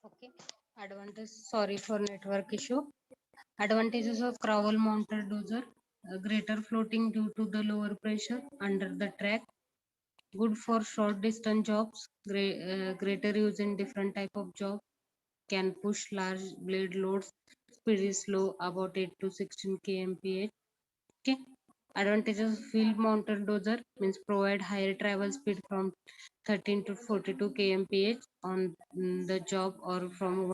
Okay. Advantage. Sorry for network issue. Advantages of Crowell mounted dozer: greater floating due to the lower pressure under the track, good for short distance jobs, greater use in different type of job, can push large blade loads, speed is slow, about 8 to 16 kmph. Okay. Advantages of field mounted dozer means provide higher travel speed from 13 to 42 kmph on the job or from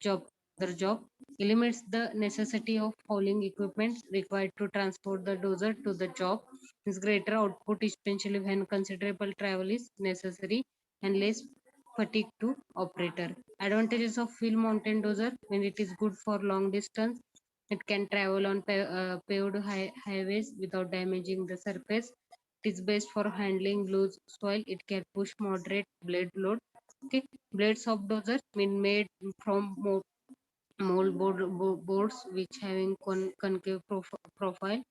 job other job, eliminates the necessity of hauling equipment required to transport the dozer to the job, is greater output especially when considerable travel is necessary and less fatigue to operator. Advantages of field mountain dozer: when it is good for long distance, it can travel on paved highways without damaging the surface. It is best for handling loose soil. It can push moderate blade load. Okay. Blades of dozer mean made from boards which having concave profile.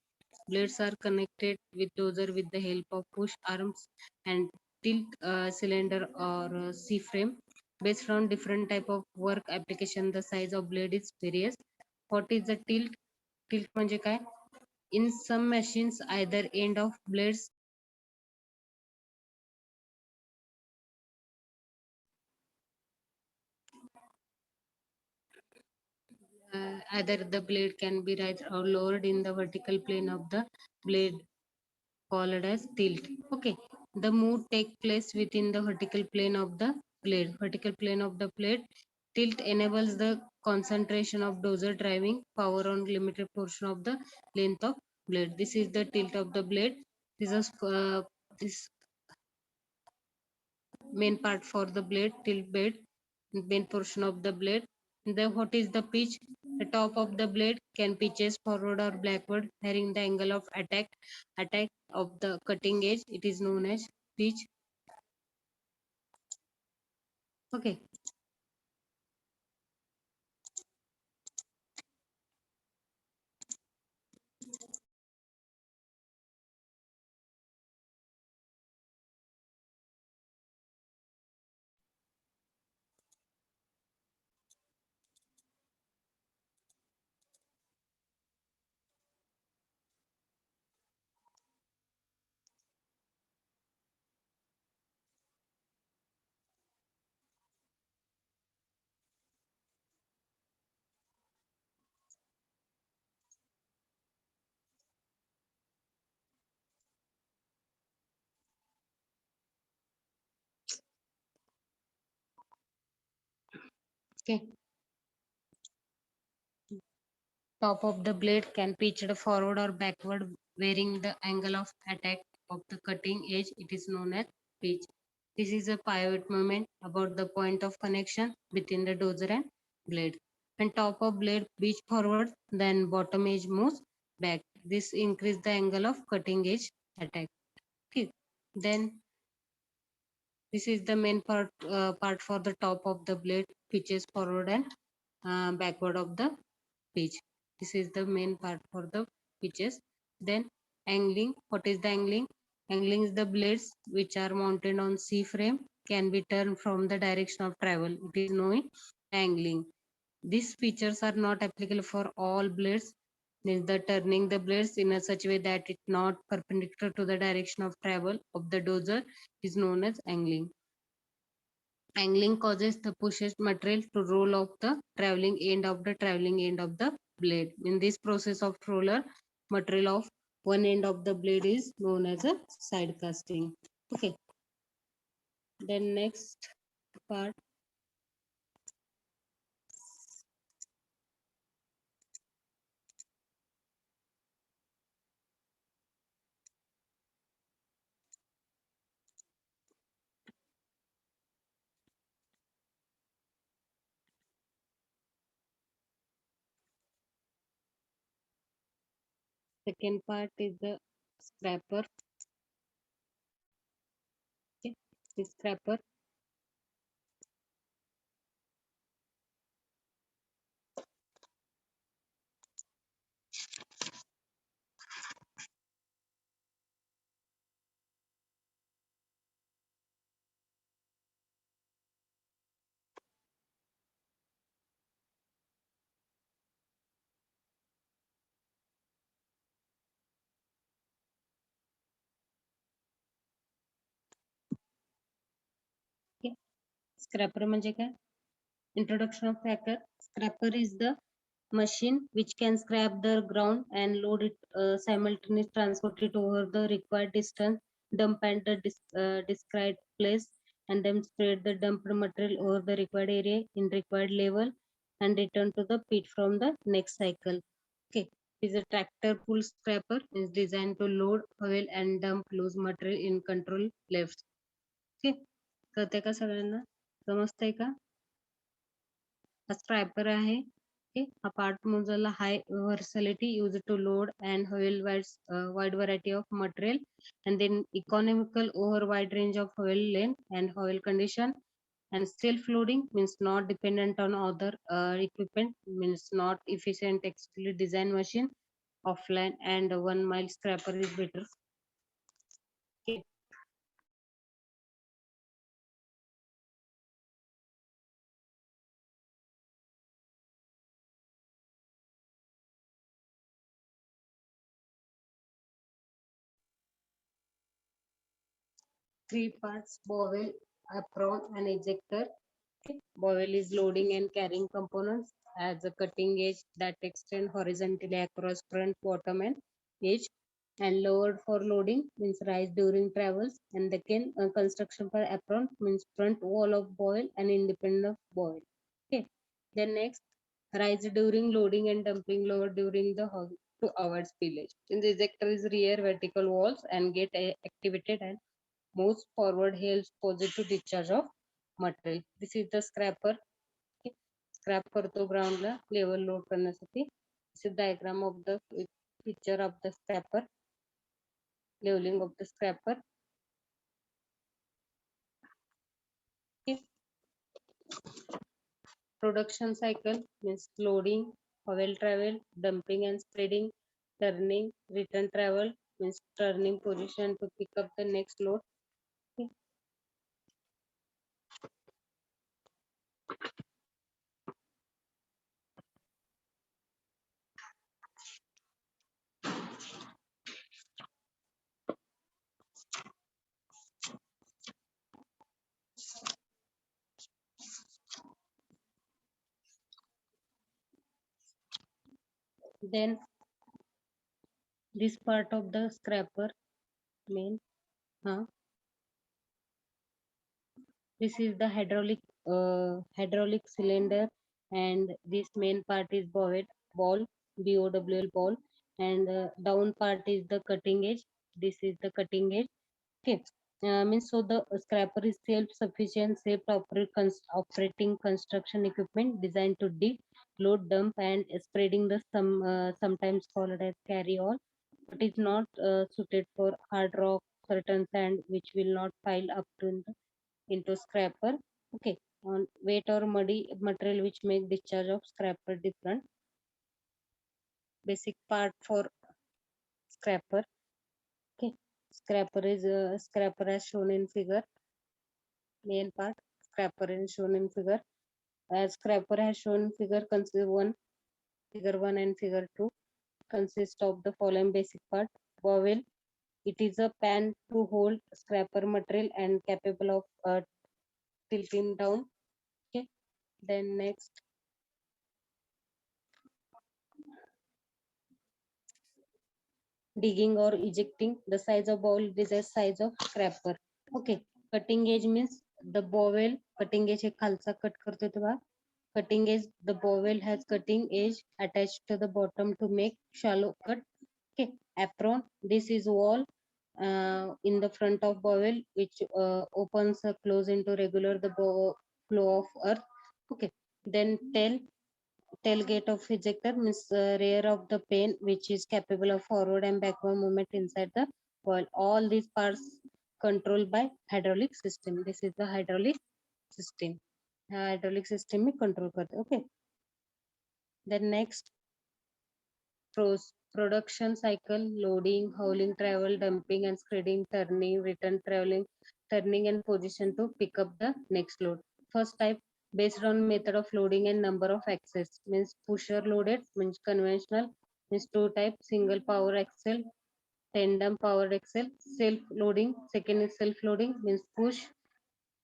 Blades are connected with dozer with the help of push arms and tilt cylinder or C frame. Based on different type of work application, the size of blade is various. What is the tilt? Tilt म्हणजे काय? In some machines, either end of blades either the blade can be raised or lowered in the vertical plane of the blade called as tilt. Okay. The move take place within the vertical plane of the blade. Vertical plane of the blade. Tilt enables the concentration of dozer driving power on limited portion of the length of blade. This is the tilt of the blade. This is this main part for the blade, tilt blade, main portion of the blade. Then what is the pitch? The top of the blade can pitches forward or backward, varying the angle of attack of the cutting edge. It is known as pitch. Okay. Okay. Top of the blade can pitched forward or backward, varying the angle of attack of the cutting edge. It is known as pitch. This is a pivot moment about the point of connection between the dozer and blade. When top of blade pitch forward, then bottom edge moves back. This increase the angle of cutting edge attack. Okay. Then this is the main part for the top of the blade pitches forward and backward of the pitch. This is the main part for the pitches. Then angling. What is the angling? Angling is the blades which are mounted on C frame can be turned from the direction of travel. It is known angling. These features are not applicable for all blades. Means the turning the blades in a such way that it not perpendicular to the direction of travel of the dozer is known as angling. Angling causes the pushed material to roll off the traveling end of the blade. In this process of roller, material of one end of the blade is known as a side casting. Okay. Then next part. Second part is the scraper. Okay, the scraper. Okay, scraper म्हणजे काय? Introduction of cracker. Scraper is the machine which can scrape the ground and load it simultaneously, transport it over the required distance, dump at the described place, and then spread the dumped material over the required area in required level and return to the pit from the next cycle. Okay, is a tractor pull scraper is designed to load, oil and dump loose material in control levels. Okay, कळतंय का सगळ्यांना? समजतंय का? हा स्ट्रायपर आहे. Okay, हा part मोजायला high versatility used to load and oil wide variety of material, and then economical over wide range of oil length and oil condition, and self loading means not dependent on other equipment, means not efficient exclusively design machine offline, and 1 mile scraper is better. Okay. Three parts: bowl, apron, and ejector. Okay. Bowl is loading and carrying components, as a cutting edge that extend horizontally across front, bottom, and edge, and lowered for loading means rise during travels, and the construction for apron means front wall of bowl and independent of bowl. Okay. Then next, rise during loading and dumping, lower during the to avoid spillage. In the ejector is rear vertical walls and get activated and moves forward, helps positive discharge of material. This is the scraper. Okay. Scrap करतो ground ला level load करण्यासाठी. This is diagram of the picture of the scraper, leveling of the scraper. Okay. Production cycle means loading, oil travel, dumping and spreading, turning, return travel means turning position to pick up the next load. Okay. Then this part of the scraper main. This is the hydraulic cylinder, and this main part is ball, BOWL ball, and down part is the cutting edge. This is the cutting edge. Okay, means so the scraper is self-sufficient, operating construction equipment designed to dig, load, dump, and spreading the sometimes called as carry all. It is not suited for hard rock, certain sand, which will not pile up into scraper. Okay, on wet or muddy material which make discharge of scraper different. Basic part for scraper. Okay, scraper as shown in figure. Main part scraper is shown in figure. As scraper has shown figure figure one and figure two consist of the following basic part. Bowel. It is a pan to hold scraper material and capable of tilting down. Okay. Then next, digging or ejecting. The size of bowl is the size of scraper. Okay. Cutting edge means the bowel. Cutting edge हे खालचा cut करतो तेव्हा. Cutting edge, the bowel has cutting edge attached to the bottom to make shallow cut. Okay. Apron, this is wall in the front of bowel which opens close into regular the flow of earth. Okay. Then tail, Tailgate of ejector means rear of the pane which is capable of forward and backward movement inside the coil. All these parts controlled by hydraulic system. This is the hydraulic system. Hydraulic system में control करते. Okay. Then next, production cycle, loading, hauling, travel, dumping and spreading, turning, return, traveling, turning and position to pick up the next load. First type, based on method of loading and number of axes, means pusher loaded, means conventional, means two type, single power axle, tandem powered axle, self loading. Second is self loading, means push,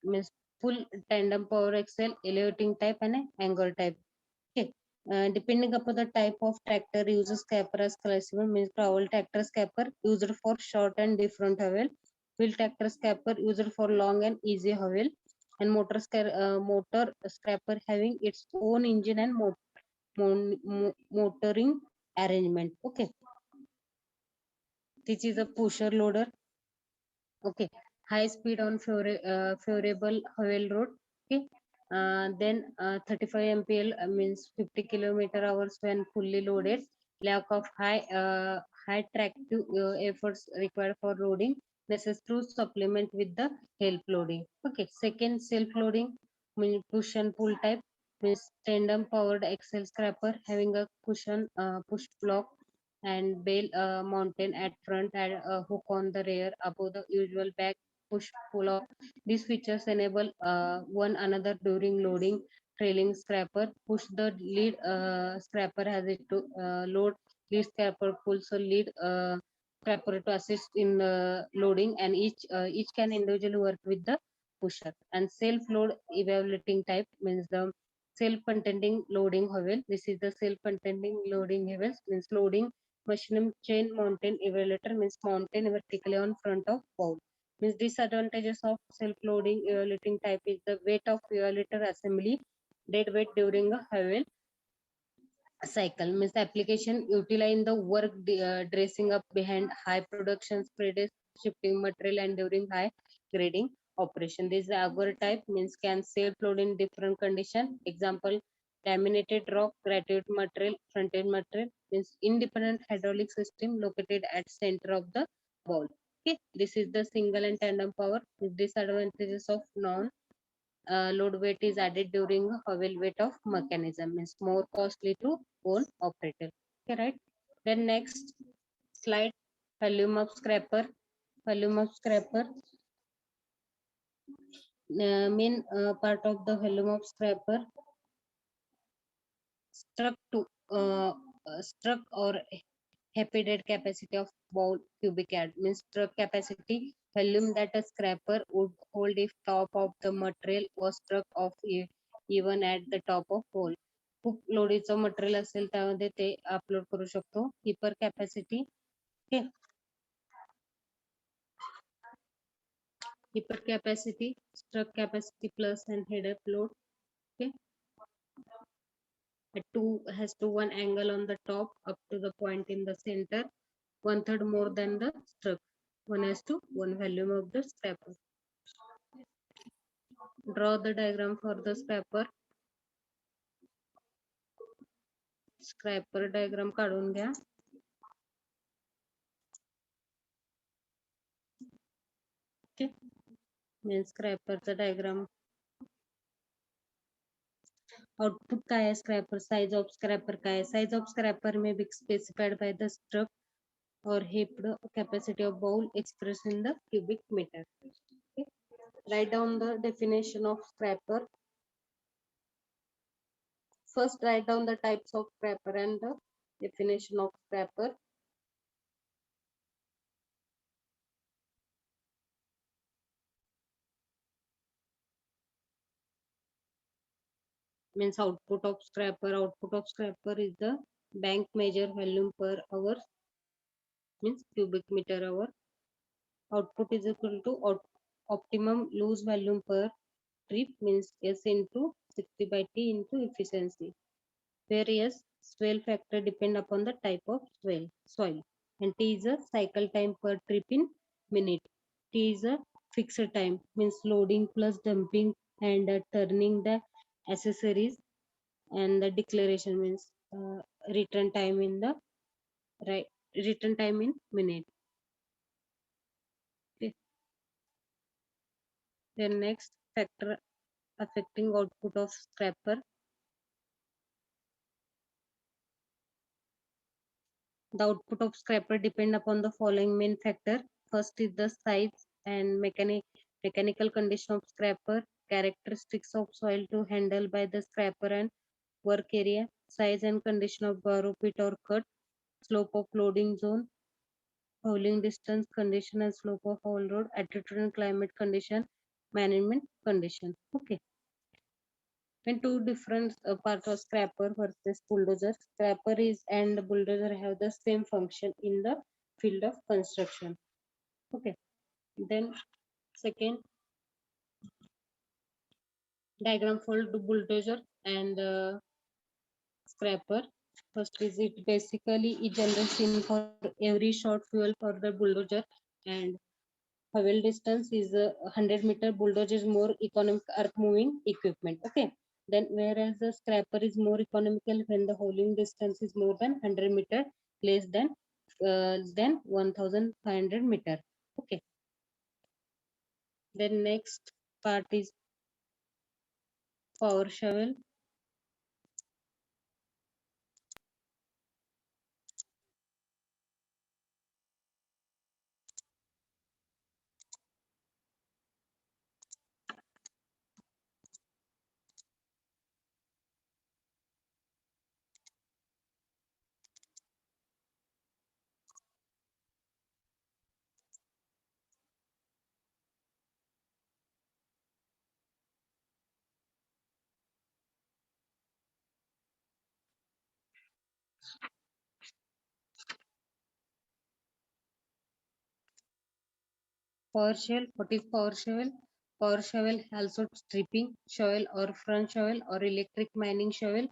means full tandem power axle, elevating type and angle type. Okay. Depending upon the type of tractor uses scraper as classified, means travel tractor scraper used for short and different haul, wheel tractor scraper used for long and easy haul, and motor scraper having its own engine and motoring arrangement. Okay, this is a pusher loader. Okay, high speed on favorable haul road. Okay, then 35 mpl means 50 kilometer hours when fully loaded. Lack of high tractive efforts required for loading. This is through supplement with the help loading. Okay, second self loading means push and pull type, means tandem powered axle scraper having a push block and bale mountain at front and a hook on the rear above the usual back push pull off. These features enable one another during loading. Trailing scraper push the lead scraper has it to load. Lead scraper pulls a lead scraper to assist in loading, and each can individually work with the pusher. And self load evaluating type means the self-contending loading hovel. This is the self-contending loading hovel, means loading machine chain mountain evaluator, means mountain vertically on front of bowl. Means disadvantages of self-loading evaluating type is the weight of evaluator assembly, dead weight during a haul cycle, means application utilize the work dressing up behind high production spread shifting material and during high grading operation. This is auger type, means can self load in different condition. Example, laminated rock, graduate material, front end material, means independent hydraulic system located at center of the ball. Okay, this is the single and tandem power. Disadvantages of non load weight is added during wheel weight of mechanism, means more costly to own operator. Okay, right? Then next slide, volume of scraper. Volume of scraper, main part of the volume of scraper struck to struck or happy dead capacity of bowl cubic yard, means struck capacity volume that a scraper would hold if top of the material was struck off even at the top of hole. खूप लोडीचं material असेल त्यामध्ये ते upload करू शकतो. Keeper capacity, okay, keeper capacity, struck capacity plus and head upload. Okay, a two has to one angle on the top up to the point in the center, one third more than the struck. 1:1 volume of the scraper. Draw the diagram for the scraper. Scraper diagram काढून घ्या. Okay, means scraper चा diagram. Output काय आहे scraper, size of scraper काय आहे, size of scraper may be specified by the struck or heaped capacity of bowl expressed in the cubic meter. Okay, write down the definition of scraper. First write down the types of scraper and the definition of scraper. Means output of scraper. Output of scraper is the bank measure volume per hour, means cubic meter hour. Output is equal to optimum loose volume per trip, means S into 60 by T into efficiency. Various swell factor depend upon the type of soil. And T is a cycle time per trip in minute. T is a fixed time, means loading plus dumping and turning the accessories and the declaration means return time in the right return time in minute. Okay. Then next factor affecting output of scraper. The output of scraper depend upon the following main factor. First is the size and mechanical condition of scraper, characteristics of soil to handle by the scraper and work area, size and condition of borrow pit or cut, slope of loading zone, hauling distance, condition and slope of haul road, attitude and climate condition, management condition. Okay. When two different parts of scraper versus bulldozer, scraper is and bulldozer have the same function in the field of construction. Okay. Then second diagram for the bulldozer and scraper. First is it basically it generates in for every short fuel for the bulldozer, and Havel distance is a 100-meter. Bulldozer is more economic earth moving equipment. Okay. Then whereas the scraper is more economical when the hauling distance is more than 100-meter, less than 1,500 meter. Okay. Then next part is power shovel. Power shovel. What is power shovel? Power shovel, also stripping shovel or front shovel or electric mining shovel,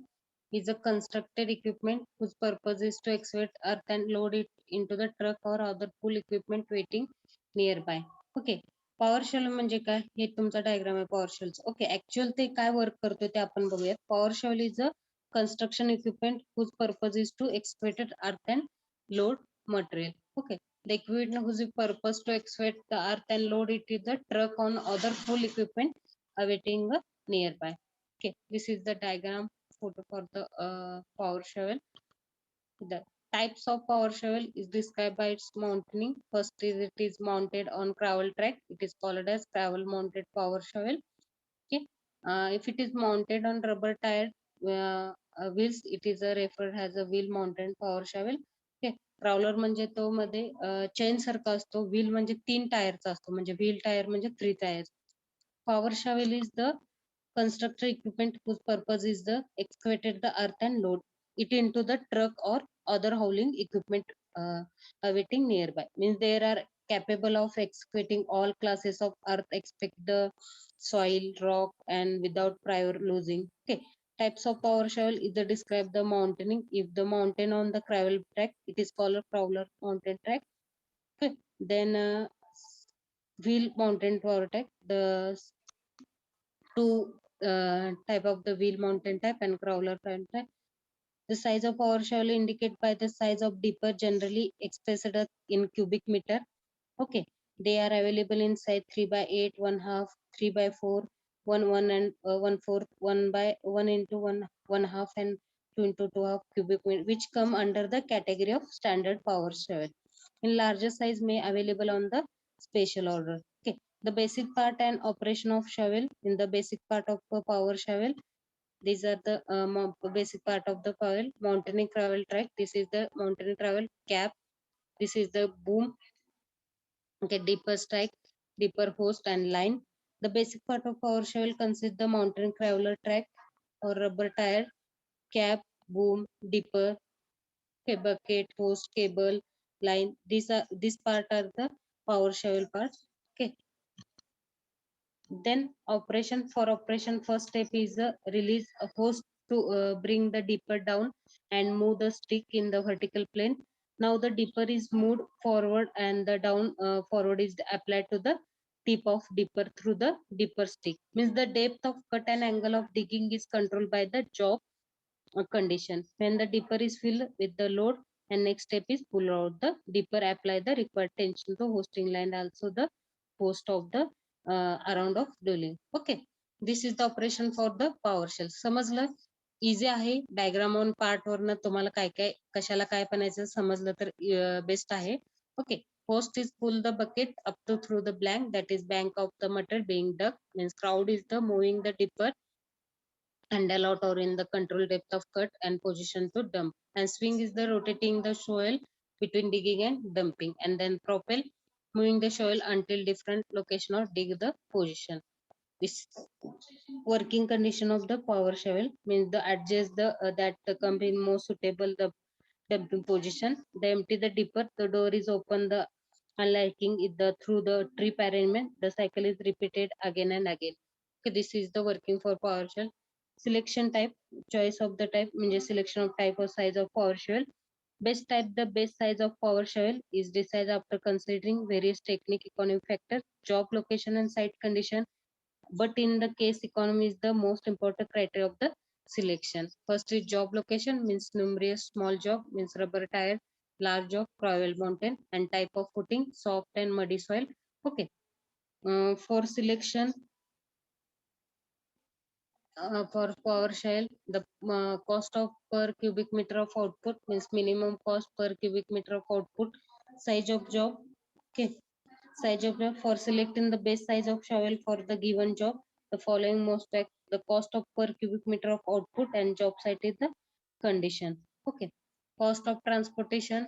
is a constructed equipment whose purpose is to excavate earth and load it into the truck or other pull equipment waiting nearby. Okay. Power shovel म्हणजे काय हे तुमचा diagram आहे power शेलचा. Okay. Actual ते काय work करतोय ते आपण बघूयात. Power shovel is a construction equipment whose purpose is to excavate earth and load material. Okay. The equipment whose purpose to excavate the earth and load it to the truck on other full equipment awaiting nearby. Okay, this is the diagram photo for the power shovel. The types of power shovel is described by its mounting. First is it is mounted on gravel track. It is called as gravel mounted power shovel. Okay. If it is mounted on rubber tire wheels, it is a referred as a wheel mounted power shovel. Okay. Crawler म्हणजे तो मध्ये chain सारखा असतो. Wheel म्हणजे 3 टायरचा असतो, म्हणजे wheel tyre म्हणजे 3 tyre. Power shovel is the constructor equipment whose purpose is the excavated the earth and load it into the truck or other hauling equipment awaiting nearby. Means they are capable of excavating all classes of earth, expect the soil, rock, and without prior losing. Okay. Types of power shovel is the describe the mountaining. If the mountain on the gravel track, it is called a crawler mountain track. Okay. Then wheel mountain power track. The two type of the wheel mountain type and crawler type. The size of power shovel indicated by the size of dipper, generally expressed in cubic meter. Okay, they are available in size 3 by 8, 1 half, 3 by 4, 1 1 and 1 fourth, 1 by 1 into 1 1 half and 2 into 2 half cubic meter, which come under the category of standard power shovel. In larger size may available on the special order. Okay, the basic part and operation of shovel. In the basic part of the power shovel, these are the basic part of the coil. Mountaineering travel track. This is the mountaineering travel cap. This is the boom. Okay, deeper strike, deeper host and line. The basic part of power shovel consists the mountaineering traveler track or rubber tire, cap, boom, dipper, okay, bucket, host, cable, line. These part are the power shovel parts. Okay. Then operation first step is release a hose to bring the dipper down and move the stick in the vertical plane. Now the dipper is moved forward and the down forward is applied to the tip of dipper through the dipper stick. Means the depth of cut and angle of digging is controlled by the job condition. When the dipper is filled with the load, and next step is pull out the dipper, apply the required tension to hosting line, also the host of the around of drilling. Okay, this is the operation for the power shell. समजलं? Easy आहे. Diagram on part वरनं तुम्हाला काय काय कशाला काय बनायचं समजलं तर बेस्ट आहे. Okay, host is pull the bucket up to through the blank, that is bank of the material being dug, means crowd is the moving the dipper and allowed or in the control depth of cut and position to dump, and swing is the rotating the soil between digging and dumping, and then propel moving the soil until different location or dig the position. This working condition of the power shovel means the adjust the that come in more suitable the dumping position. The empty the dipper, the door is open the unliking it the through the trip arrangement. The cycle is repeated again and again. Okay, this is the working for power shell. Selection type, choice of the type means selection of type or size of power shell. Best type, the best size of power shovel is decided after considering various technique, economic factors, job location and site condition. But in the case economy is the most important criteria of the selection. First is job location, means numerous small job, means rubber tire, large job, gravel mountain, and type of footing, soft and muddy soil. Okay. For selection, for power shell, the cost of per cubic meter of output means minimum cost per cubic meter of output, size of job. Okay, size of job, for selecting the best size of shovel for the given job, the following most the cost of per cubic meter of output and job site is the condition. Okay, cost of transportation,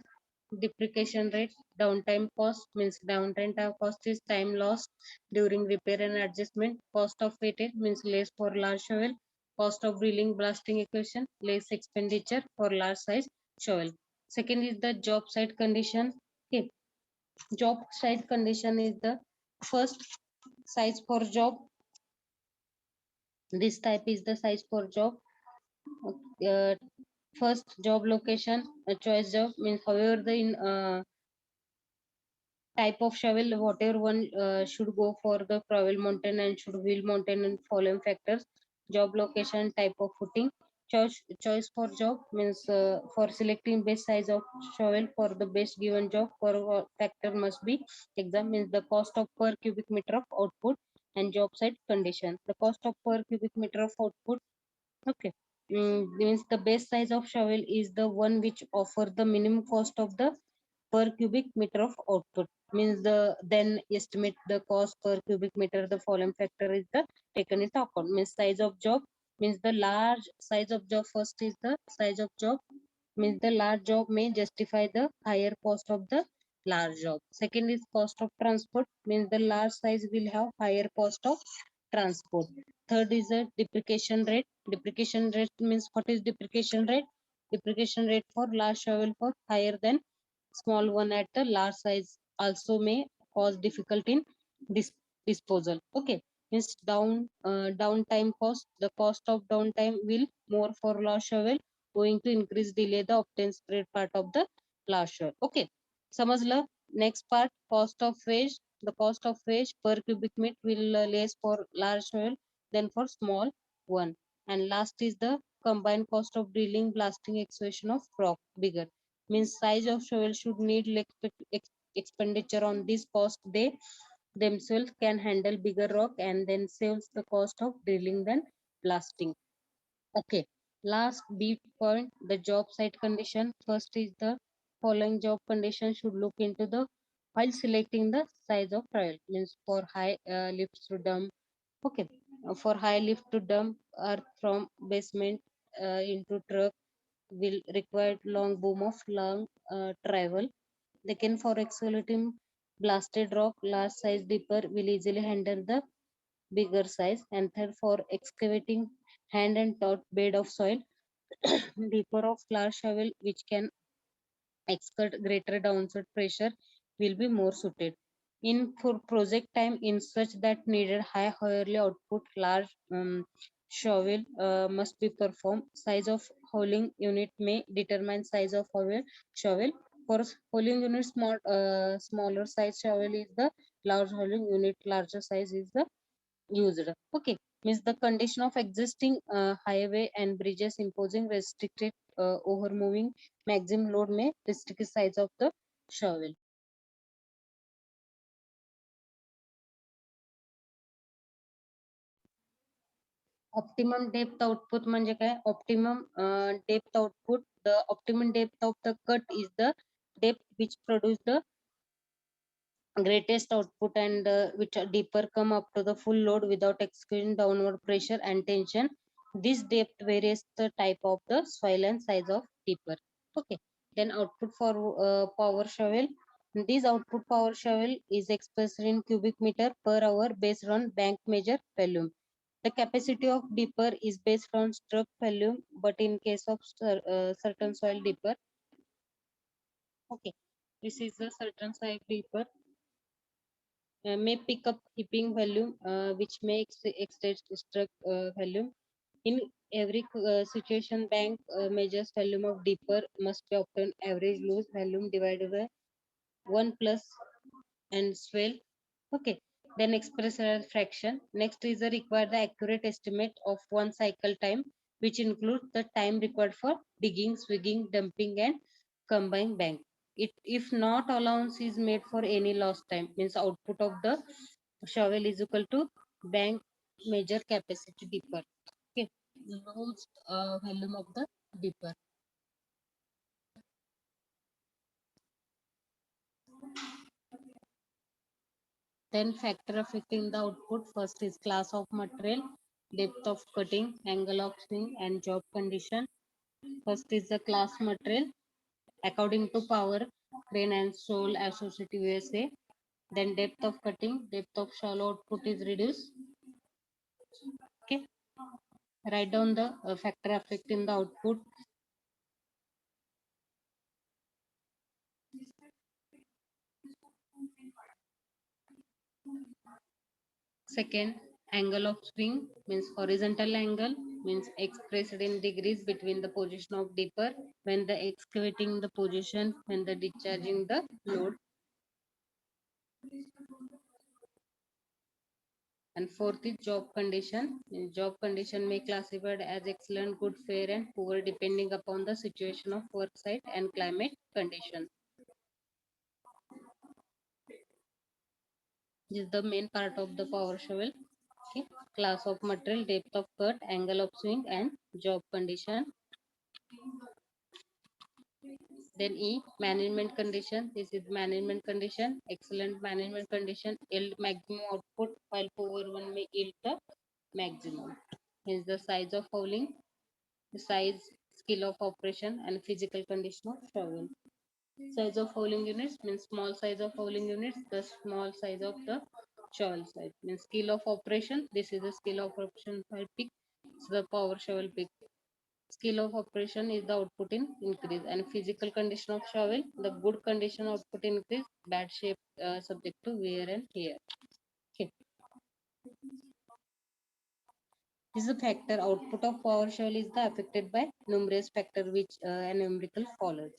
depreciation rate, downtime cost means downtime cost is time lost during repair and adjustment. Cost of weighted means less for large shovel. Cost of drilling blasting equation, less expenditure for large size shovel. Second is the job site condition. Okay, job site condition is the first size for job. This type is the size for job. uh, First job location, a choice job means however the in type of shovel, whatever one should go for the gravel mountain and should wheel mountain and following factors. Job location, type of footing. Choice for job means for selecting best size of shovel for the best given job, for factor must be exam means the cost of per cubic meter of output and job site condition. The cost of per cubic meter of output. Okay. Means the base size of shovel is the one which offer the minimum cost of the per cubic meter of output. Means the then estimate the cost per cubic meter. The following factor is the taken into account. Means size of job means the large size of job. First is the size of job means the large job may justify the higher cost of the large job. Second is cost of transport means the large size will have higher cost of transport. Third is the depreciation rate. Depreciation rate means what is depreciation rate? Depreciation rate for large shovel for higher than small one at the large size also may cause difficulty in dis disposal. Okay, means downtime cost. The cost of downtime will more for large shovel going to increase delay the obtain spread part of the large shovel. Okay, समजलं? Next part, cost of wage. The cost of wage per cubic meter will less for large shovel than for small one. And last is the combined cost of drilling, blasting, excavation of rock bigger. Means size of shovel should need expenditure on this cost. They themselves can handle bigger rock and then saves the cost of drilling than blasting. Okay, last B point, the job site condition. First is the following job condition should look into the while selecting the size of trial. Means for high lifts to dump. Okay, for high lift to dump earth from basement into truck will require long boom of long travel. They can for excavating blasted rock, large size dipper will easily handle the bigger size. And third, for excavating hand and taut bed of soil, deeper of large shovel which can exert greater downside pressure will be more suited. In for project time in such that needed high hourly output, large shovel must be performed. Size of hauling unit may determine size of shovel. For hauling unit, smaller size shovel is the large hauling unit. Larger size is the used. Okay, means the condition of existing highway and bridges imposing restricted over moving maximum load may restrict size of the shovel. Optimum depth output म्हणजे काय? Optimum depth output, the optimum depth of the cut is the depth which produce the greatest output and which are deeper come up to the full load without experiencing downward pressure and tension. This depth varies the type of the soil and size of deeper. Okay. Then output for power shovel. This output power shovel is expressed in cubic meter per hour based on bank measure volume. The capacity of dipper is based on stroke volume, but in case of certain soil dipper, okay, this is a certain soil dipper may pick up heaping volume, which may exceed stroke volume. In every situation, bank measures volume of dipper must be obtained average loose volume divided by 1 plus and swell. Okay. Then express fraction. Next is the required the accurate estimate of one cycle time, which includes the time required for digging, swigging, dumping, and combine bank. If not allowance is made for any lost time, means output of the shovel is equal to bank major capacity dipper. Okay, lost volume of the dipper. Then factor affecting the output. First is class of material, depth of cutting, angle of swing, and job condition. First is the class material according to power, crane and Soul Associated USA. Then depth of cutting, depth of shallow output is reduced. Okay, write down the factor affecting the output. Second, angle of swing means horizontal angle means expressed in degrees between the position of dipper when the excavating the position when the discharging the load. And fourth is job condition. Job condition may classified as excellent, good, fair, and poor depending upon the situation of work site and climate condition. This is the main part of the power shovel. Okay. Class of material, depth of cut, angle of swing, and job condition. Then E, management condition. This is management condition. Excellent management condition. Yield maximum output while poor one may yield the maximum. Is the size of fouling, the size, skill of operation, and physical condition of shovel. Size of fouling units means small size of fouling units, the small size of the shovel size. Means skill of operation. This is the skill of operation by pick. It's the power shovel pick. Skill of operation is the output in increase and physical condition of shovel. The good condition output increase, bad shape subject to wear and tear. Okay. This is a factor. Output of power shovel is the affected by numerous factor which an numerical follows.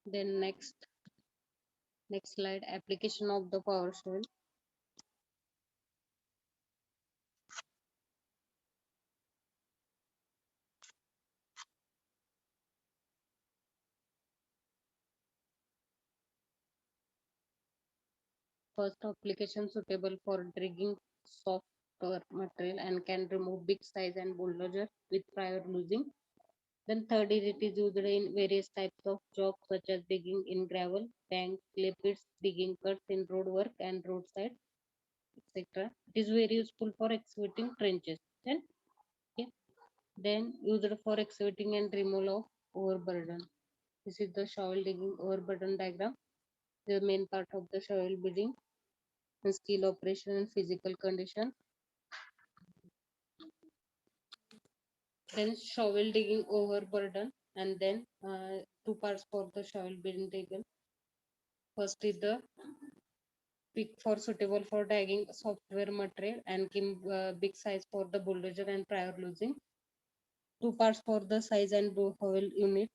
Then next slide, application of the power shovel. First application suitable for digging soft material and can remove big size and bulldozer with prior losing. Then third is it is used in various types of jobs such as digging in gravel, bank, clay pits, digging cuts in road work and roadside, etc. It is very useful for excavating trenches. Then, okay. Then used for excavating and removal of overburden. This is the shovel digging overburden diagram. The main part of the shovel building, skill operation and physical condition. Then shovel digging overburden. and then two parts for the shovel being taken. First is the pick for suitable for tagging software material and big size for the bulldozer and prior losing. Two parts for the size and shovel unit.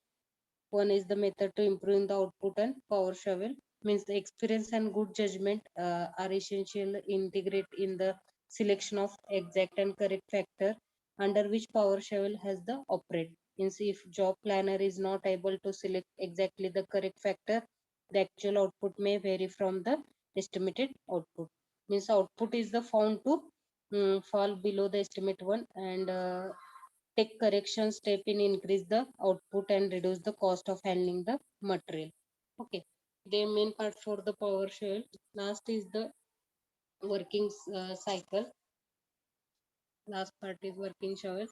One is the method to improve the output and power shovel. Means the experience and good judgment are essential integrate in the selection of exact and correct factor under which power shovel has the operate. Means if job planner is not able to select exactly the correct factor, the actual output may vary from the estimated output. Means output is the found to fall below the estimate one and take correction step in increase the output and reduce the cost of handling the material. Okay, the main part for the power shell. Last is the working cycle. Last part is working shovel.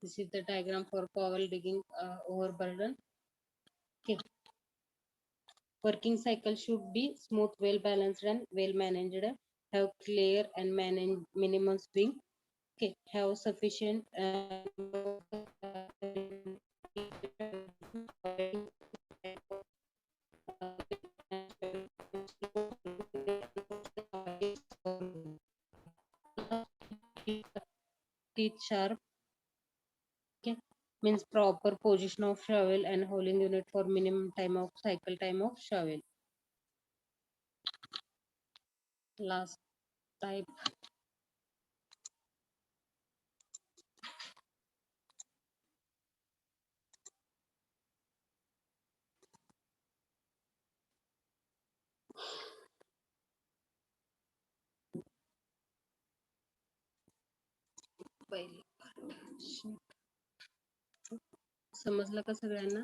This is the diagram for power digging overburden. Okay, working cycle should be smooth, well balanced, and well managed. Have clear and manage minimum swing. Okay, have sufficient teeth sharp. Okay, means proper position of shovel and holding unit for minimum time of cycle time of shovel. Last type पहिले समजलं का सगळ्यांना?